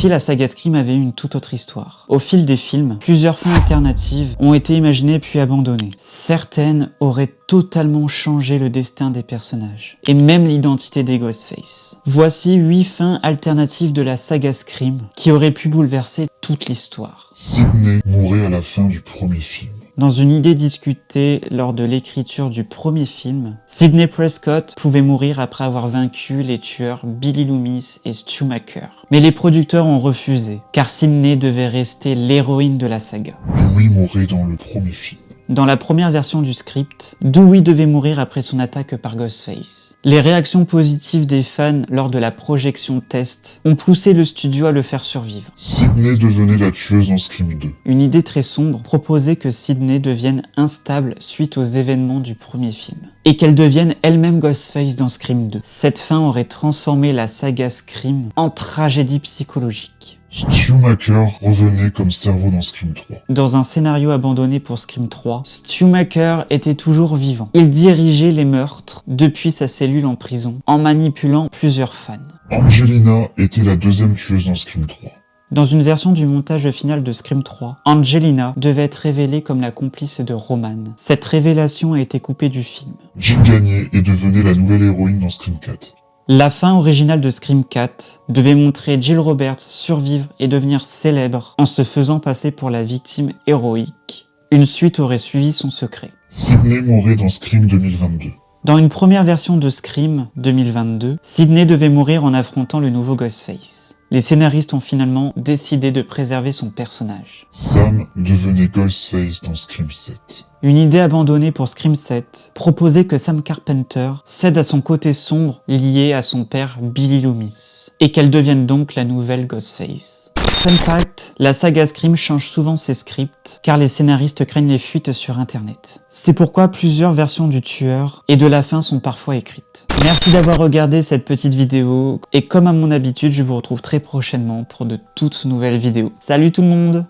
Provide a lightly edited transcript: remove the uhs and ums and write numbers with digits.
si la saga Scream avait eu une toute autre histoire? Au fil des films, plusieurs fins alternatives ont été imaginées puis abandonnées. Certaines auraient totalement changé le destin des personnages, et même l'identité des Ghostface. Voici 8 fins alternatives de la saga Scream qui auraient pu bouleverser toute l'histoire. Sidney mourrait à la fin du premier film. Dans une idée discutée lors de l'écriture du premier film, Sidney Prescott pouvait mourir après avoir vaincu les tueurs Billy Loomis et Stu Macker. Mais les producteurs ont refusé, car Sidney devait rester l'héroïne de la saga. Dewey mourrait dans le premier film. Dans la première version du script, Dewey devait mourir après son attaque par Ghostface. Les réactions positives des fans lors de la projection test ont poussé le studio à le faire survivre. Sidney devenait la tueuse dans Scream 2. Une idée très sombre proposait que Sidney devienne instable suite aux événements du premier film, et qu'elle devienne elle-même Ghostface dans Scream 2. Cette fin aurait transformé la saga Scream en tragédie psychologique. Stu Macker revenait comme cerveau dans Scream 3. Dans un scénario abandonné pour Scream 3, Stu Macker était toujours vivant. Il dirigeait les meurtres depuis sa cellule en prison, en manipulant plusieurs fans. Angelina était la deuxième tueuse dans Scream 3. Dans une version du montage final de Scream 3, Angelina devait être révélée comme la complice de Roman. Cette révélation a été coupée du film. Jill gagnait et devenait la nouvelle héroïne dans Scream 4. La fin originale de Scream 4 devait montrer Jill Roberts survivre et devenir célèbre en se faisant passer pour la victime héroïque. Une suite aurait suivi son secret. Sidney mourrait dans Scream 2022. Dans une première version de Scream 2022, Sidney devait mourir en affrontant le nouveau Ghostface. Les scénaristes ont finalement décidé de préserver son personnage. Sam devenait Ghostface dans Scream 7. Une idée abandonnée pour Scream 7 proposait que Sam Carpenter cède à son côté sombre lié à son père Billy Loomis, et qu'elle devienne donc la nouvelle Ghostface. Fun fact, la saga Scream change souvent ses scripts car les scénaristes craignent les fuites sur internet. C'est pourquoi plusieurs versions du tueur et de la fin sont parfois écrites. Merci d'avoir regardé cette petite vidéo et comme à mon habitude, je vous retrouve très prochainement pour de toutes nouvelles vidéos. Salut tout le monde!